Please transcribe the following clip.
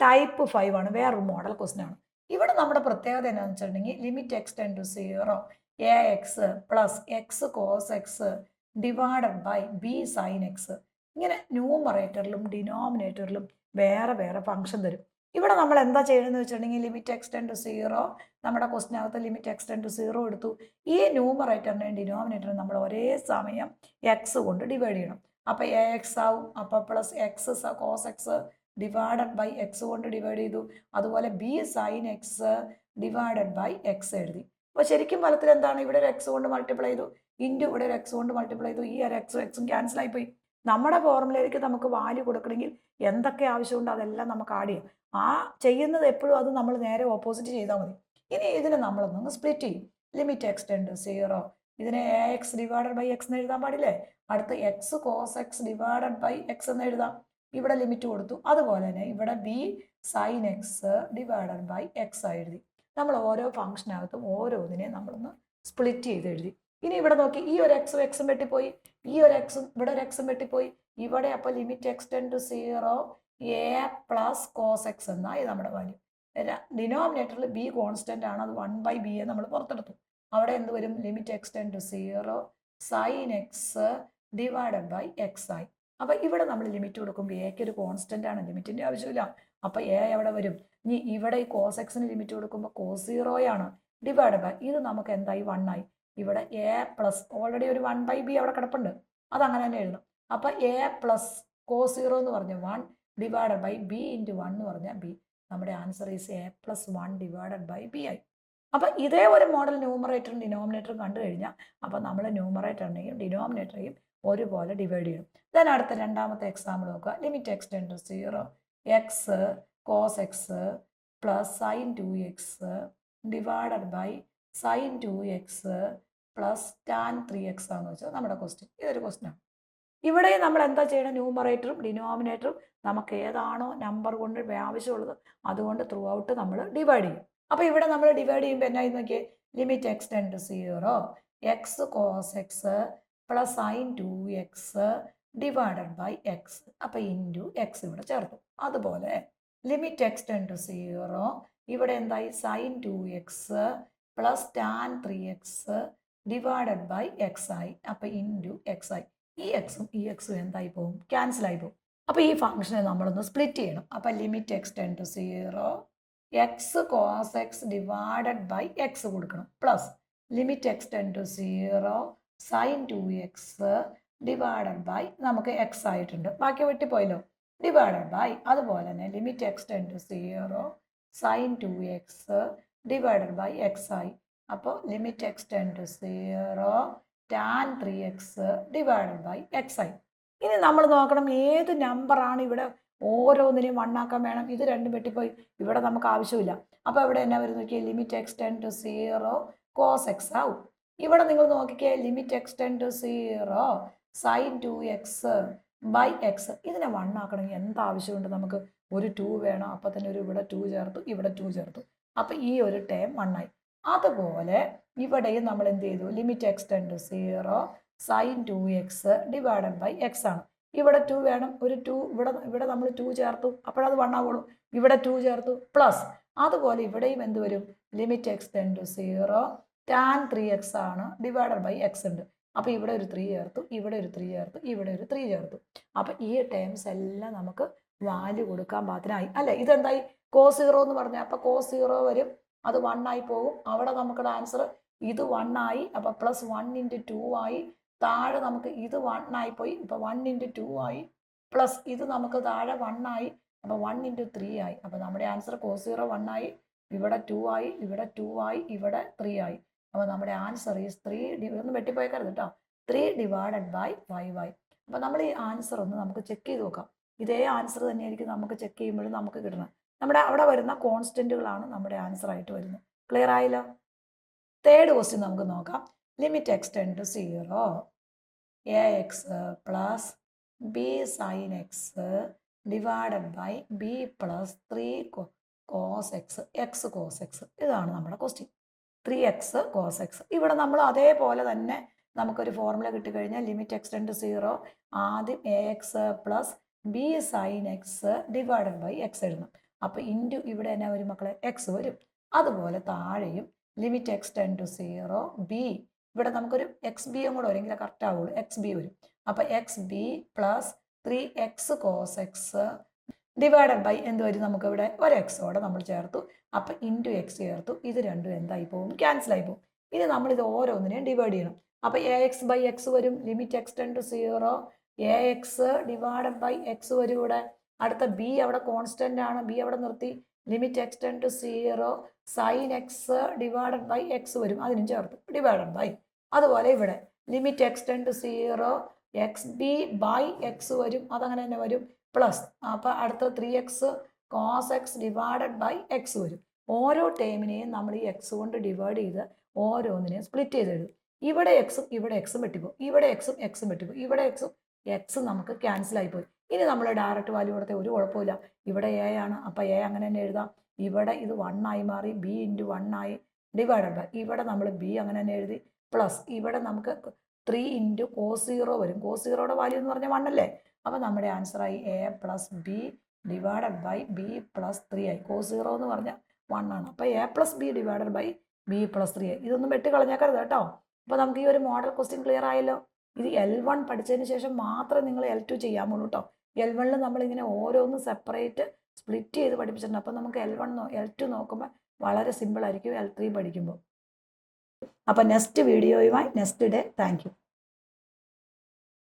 Type 5 ആണ്, വേറൊരു model question ആണ്. ഇവിടെ നമ്മുടെ പ്രത്യേകത എന്താണെന്ന് വെച്ചിട്ടുണ്ടെങ്കിൽ limit x tends to 0 a x plus x cos x divided by b sine x. ഇങ്ങനെ ന്യൂമറേറ്ററിലും ഡിനോമിനേറ്ററിലും വേറെ വേറെ ഫംഗ്ഷൻ തരും. ഇവിടെ നമ്മൾ എന്താ ചെയ്യണമെന്ന് വെച്ചിട്ടുണ്ടെങ്കിൽ ലിമിറ്റ് എക്സ് ടെൻ ടു 0 നമ്മുടെ ക്വസ്റ്റിനകത്ത് ലിമിറ്റ് എക്സ് ടെൻ ടു 0 എടുത്തു. ഈ ന്യൂമറേറ്ററിനെയും ഡിനോമിനേറ്ററിനും നമ്മൾ ഒരേ സമയം എക്സ് കൊണ്ട് ഡിവൈഡ് ചെയ്യണം. അപ്പോൾ എ എക്സ് ആവും. അപ്പോൾ plus x cos x divided by x കൊണ്ട് ഡിവൈഡ് ചെയ്തു. അതുപോലെ b sine x divided by x എഴുതി. അപ്പോൾ ശരിക്കും ഫലത്തിൽ എന്താണ്, ഇവിടെ ഒരു എക്സ് കൊണ്ട് മൾട്ടിപ്ലൈ ചെയ്തു, ഇൻറ്റു ഇവിടെ ഒരു എക്സ് കൊണ്ട് മൾട്ടിപ്ലൈ ചെയ്തു. ഈ ഒരു എക്സും ക്യാൻസൽ ആയിപ്പോയി. നമ്മുടെ ഫോർമുലയിലേക്ക് നമുക്ക് വാല്യൂ കൊടുക്കണമെങ്കിൽ എന്തൊക്കെ ആവശ്യമുണ്ടോ അതെല്ലാം നമുക്ക് ആഡ് ചെയ്യാം. ആ ചെയ്യുന്നത് എപ്പോഴും അത് നമ്മൾ നേരെ ഓപ്പോസിറ്റ് ചെയ്താൽ മതി. ഇനി ഇതിനെ നമ്മളൊന്ന് സ്പ്ലിറ്റ് ചെയ്യും. ലിമിറ്റ് എക്സ് ടെൻ ടു 0 ഇതിനെ a x divided by x എന്ന് എഴുതാൻ പാടില്ലേ. അടുത്ത് x cos x divided by x എന്ന് എഴുതാം. ഇവിടെ ലിമിറ്റ് കൊടുത്തു. അതുപോലെ തന്നെ ഇവിടെ b sine x divided by x എഴുതി. നമ്മൾ ഓരോ ഫംഗ്ഷനകത്തും ഓരോന്നിനെ നമ്മളൊന്ന് സ്പ്ലിറ്റ് ചെയ്ത് എഴുതി. ഇനി ഇവിടെ നോക്കി, ഈ ഒരു എക്സും വെട്ടിപ്പോയി, ഈ ഒരു എക്സും ഇവിടെ ഒരു എക്സും വെട്ടിപ്പോയി. ഇവിടെ അപ്പോൾ limit x tends to 0 a plus cos x എന്നായി നമ്മുടെ വാല്യൂ. ഡിനോമിനേറ്ററിൽ ബി കോൺസ്റ്റന്റ് ആണ്, അത് 1/b നമ്മൾ പുറത്തെടുത്തു. അവിടെ എന്ത് വരും, limit x tends to 0 sine x divided by x ആയി. അപ്പൊ ഇവിടെ നമ്മൾ ലിമിറ്റ് കൊടുക്കുമ്പോൾ എക്ക് ഒരു കോൺസ്റ്റന്റ് ആണ്, ലിമിറ്റിന്റെ ആവശ്യമില്ല. അപ്പൊ എ എവിടെ വരും, ഇനി ഇവിടെ ഈ കോസ് എക്സിന് ലിമിറ്റ് കൊടുക്കുമ്പോൾ കോസ് 0 ആണ് ഡിവൈഡഡ് ബൈ ഇത് നമുക്ക് എന്തായി 1 ആയി. ഇവിടെ എ പ്ലസ് ഓൾറെഡി ഒരു 1/b അവിടെ കിടപ്പുണ്ട്, അത് അങ്ങനെ തന്നെ എഴുതണം. അപ്പൊ എ പ്ലസ് കോസ് 0 എന്ന് പറഞ്ഞ 1 ഡിവൈഡഡ് ബൈ ബി ഇൻറ്റു 1 എന്ന് പറഞ്ഞാൽ ബി. നമ്മുടെ answer is a plus 1 divided by b ആയി. അപ്പൊ ഇതേ ഒരു മോഡൽ ന്യൂമറേറ്ററും ഡിനോമിനേറ്ററും കണ്ടു കഴിഞ്ഞാൽ അപ്പൊ നമ്മൾ ന്യൂമറേറ്ററിനെയും ഡിനോമിനേറ്ററെയും ഒരുപോലെ ഡിവൈഡ് ചെയ്യണം. ദെൻ അടുത്ത രണ്ടാമത്തെ എക്സാമ്പിൾ നോക്കുക. Limit x tends to 0 x cos x plus sine 2x divided by sine 2x plus tan 3x ആണെന്ന് വെച്ചാൽ നമ്മുടെ ക്വസ്റ്റ്യൻ. ഇതൊരു ക്വസ്റ്റ്യൻ ആണ്. ഇവിടെ നമ്മൾ എന്താ ചെയ്യണം, ന്യൂമറേറ്ററും ഡിനോമിനേറ്ററും നമുക്ക് ഏതാണോ നമ്പർ കൊണ്ട് ആവശ്യമുള്ളത് അതുകൊണ്ട് ത്രൂ ഔട്ട് നമ്മൾ ഡിവൈഡ് ചെയ്യും. അപ്പോൾ ഇവിടെ നമ്മൾ ഡിവൈഡ് ചെയ്യുമ്പോൾ എന്നായി നോക്കിയേ, limit x tends to 0 x cos x plus sine 2x divided by x. അപ്പോൾ ഇൻറ്റു എക്സ് ഇവിടെ ചേർത്തു. അതുപോലെ ലിമിറ്റ് എക്സ് ടെൻ ടു 0 ഇവിടെ എന്തായി, sine 2x plus tan 3x divided by x ആയി. അപ്പോൾ ഇൻറ്റു എക്സ് ആയി. ഈ എക്സും എന്തായി പോകും, ക്യാൻസൽ ആയി പോകും. അപ്പോൾ ഈ ഫംഗ്ഷനെ നമ്മളൊന്ന് സ്പ്ലിറ്റ് ചെയ്യണം. അപ്പോൾ limit x tends to 0 x cos x divided by x കൊടുക്കണം plus limit x tends to 0 sine 2x divided by നമുക്ക് എക്സ് ആയിട്ടുണ്ട്, ബാക്കി വെട്ടിപ്പോയല്ലോ, ഡിവൈഡഡ് ബൈ അതുപോലെ തന്നെ limit x tends to 0 sine 2x divided by x ആയി. അപ്പോൾ limit x tends to 0 tan 3x divided by x ആയി. ഇനി നമ്മൾ നോക്കണം ഏത് നമ്പറാണ് ഇവിടെ ഓരോന്നിനെയും 1 ആക്കാൻ വേണം. ഇത് രണ്ടും വെട്ടിപ്പോയി, ഇവിടെ നമുക്ക് ആവശ്യമില്ല. അപ്പോൾ ഇവിടെ എന്നാ വരുന്ന നോക്കിയാൽ limit x tends to 0 cos x ആവും. ഇവിടെ നിങ്ങൾ നോക്കിക്കേ limit x tends to 0 sine 2x by x. ഇതിനെ 1 ആക്കണമെങ്കിൽ എന്താവശ്യമുണ്ട്, നമുക്ക് ഒരു 2 വേണം. അപ്പോൾ തന്നെ ഒരു ഇവിടെ 2 ചേർത്തു, ഇവിടെ 2 ചേർത്തു. അപ്പോൾ ഈ ഒരു ടേം 1 ആയി. അതുപോലെ ഇവിടെയും നമ്മൾ എന്ത് ചെയ്തു, limit x tends to 0 sine 2x divided by x ആണ്. ഇവിടെ 2 വേണം, ഒരു 2 ഇവിടെ നമ്മൾ 2 ചേർത്തു, അപ്പോഴത് 1 ആവുള്ളൂ. ഇവിടെ 2 ചേർത്തു പ്ലസ് അതുപോലെ ഇവിടെയും എന്ത് വരും, limit x tends to 0 tan 3x ആണ് ഡിവൈഡഡ് ബൈ എക്സ് ഉണ്ട്. അപ്പോൾ ഇവിടെ ഒരു 3 ചേർത്തു, ഇവിടെ ഒരു 3 ചേർത്തു, ഇവിടെ ഒരു 3 ചേർത്തു. അപ്പോൾ ഈ ടേംസ് എല്ലാം നമുക്ക് വാല്യൂ കൊടുക്കാൻ പാകത്തിനായി അല്ലേ. ഇതെന്തായി, കോസ് 0 എന്ന് പറഞ്ഞാൽ അപ്പോൾ കോസ് 0 വരും, അത് 1 ആയി പോകും. അവിടെ നമുക്കുള്ള ആൻസർ ഇത് 1 ആയി. അപ്പോൾ പ്ലസ് 1 ഇൻറ്റു 2 ആയി. താഴെ നമുക്ക് ഇത് 1 ആയി പോയി, ഇപ്പോൾ 1 ഇൻറ്റു 2 ആയി. പ്ലസ് ഇത് നമുക്ക് താഴെ 1 ആയി, അപ്പോൾ 1 ഇൻറ്റു 3 ആയി. അപ്പോൾ നമ്മുടെ ആൻസർ കോസ് 0 1 ആയി, ഇവിടെ 2 ആയി, ഇവിടെ 2 ആയി, ഇവിടെ 3 ആയി. അപ്പോൾ നമ്മുടെ ആൻസർ ഈസ് 3 ഒന്നും വെട്ടിപ്പോയിക്കരുത് കേട്ടോ, 3 ഡിവൈഡഡ് ബൈ 5 ആയി. അപ്പോൾ നമ്മൾ ഈ ആൻസർ ഒന്ന് നമുക്ക് ചെക്ക് ചെയ്ത് നോക്കാം. ഇതേ ആൻസർ തന്നെയായിരിക്കും നമുക്ക് ചെക്ക് ചെയ്യുമ്പോഴും നമുക്ക് കിട്ടണം. നമ്മുടെ അവിടെ വരുന്ന കോൺസ്റ്റന്റുകളാണ് നമ്മുടെ ആൻസർ ആയിട്ട് വരുന്നത്. ക്ലിയർ ആയല്ലോ. തേർഡ് ക്വസ്റ്റ്യൻ നമുക്ക് നോക്കാം. Limit x tends to 0 a x plus b sine x divided by b plus 3 cos x x cos x. ഇതാണ് നമ്മുടെ ക്വസ്റ്റ്യൻ. 3x cos X. ഇവിടെ നമ്മൾ അതേപോലെ തന്നെ നമുക്കൊരു ഫോർമുല കിട്ടിക്കഴിഞ്ഞാൽ ലിമിറ്റ് എക്സ് ടെൻ ടു 0 ആദ്യം a x plus b sine x divided by x എഴുതണം. അപ്പോൾ ഇൻറ്റു ഇവിടെ എന്നാ വരും മക്കളെ എക്സ് വരും. അതുപോലെ താഴെയും limit x tends to 0 b, ഇവിടെ നമുക്കൊരു എക്സ് ബിയും കൂടെ വരും, കറക്റ്റ് ആവുള്ളൂ, എക്സ് ബി വരും. അപ്പോൾ x b plus 3x cos x divided by എന്ത് വരും, നമുക്കിവിടെ ഒരു എക്സോടെ നമ്മൾ ചേർത്തു. അപ്പം ഇൻറ്റു എക്സ് ചേർത്തു. ഇത് രണ്ടും എന്തായി പോകും, ക്യാൻസൽ ആയി പോകും. ഇനി നമ്മളിത് ഓരോന്നിനെയും ഡിവൈഡ് ചെയ്യണം. അപ്പോൾ എ എക്സ് ബൈ എക്സ് വരും, limit x tends to 0 a x divided by x വരും ഇവിടെ. അടുത്ത ബി അവിടെ കോൺസ്റ്റൻ്റ് ആണ്, ബി അവിടെ നിർത്തി, limit x tends to 0 sine x divided by x വരും, അതിനും ചേർത്ത് ഡിവൈഡഡ് ബൈ. അതുപോലെ ഇവിടെ limit x tends to 0 x b by x വരും, അതങ്ങനെ തന്നെ വരും, പ്ലസ് അപ്പോൾ അടുത്ത 3x cos x divided by x വരും. ഓരോ ടേമിനെയും നമ്മൾ ഈ എക്സ് കൊണ്ട് ഡിവൈഡ് ചെയ്ത് ഓരോന്നിനെയും സ്പ്ലിറ്റ് ചെയ്ത് എഴുതും. ഇവിടെ എക്സും ഇവിടെ എക്സും വെട്ടിപ്പോകും, ഇവിടെ എക്സും എക്സും വെട്ടിപ്പോകും, ഇവിടെ എക്സും നമുക്ക് ക്യാൻസൽ ആയിപ്പോയി. ഇനി നമ്മൾ ഡയറക്റ്റ് വാല്യൂ കൊടുത്ത ഒരു കുഴപ്പമില്ല, ഇവിടെ എ ആണ്, അപ്പോൾ എ അങ്ങനെ തന്നെ എഴുതാം. ഇവിടെ ഇത് 1 ആയി മാറി, ബി ഇൻറ്റു 1 ആയി ഡിവൈഡഡ് ബൈ, ഇവിടെ നമ്മൾ ബി അങ്ങനെ തന്നെ എഴുതി, പ്ലസ് ഇവിടെ നമുക്ക് 3 ഇൻറ്റു cos 0 വരും. cos 0യുടെ വാല്യൂ എന്ന് പറഞ്ഞാൽ 1 അല്ലേ. അപ്പോൾ നമ്മുടെ ആൻസറായി a plus b divided by b plus 3 ആയി. cos 0 എന്ന് പറഞ്ഞാൽ 1 ആണ്. അപ്പോൾ a plus b divided by b plus 3 ആയി. ഇതൊന്നും വെട്ടി കളഞ്ഞേക്കരുത് കേട്ടോ. അപ്പോൾ നമുക്ക് ഈ ഒരു മോഡൽ ക്വസ്റ്റ്യൻ ക്ലിയർ ആയല്ലോ. ഇത് L1 പഠിച്ചതിന് ശേഷം മാത്രം നിങ്ങൾ L2 ചെയ്യാമുള്ളൂ കേട്ടോ. L1 നമ്മളിങ്ങനെ ഓരോന്ന് സെപ്പറേറ്റ് സ്പ്ലിറ്റ് ചെയ്ത് പഠിപ്പിച്ചിട്ടുണ്ട്. അപ്പോൾ നമുക്ക് L1 L2 നോക്കുമ്പോൾ വളരെ സിമ്പിൾ ആയിരിക്കും L3 പഠിക്കുമ്പോൾ. അപ്പോൾ നെക്സ്റ്റ് വീഡിയോയുമായി നെക്സ്റ്റ് ഡേ. Thank you.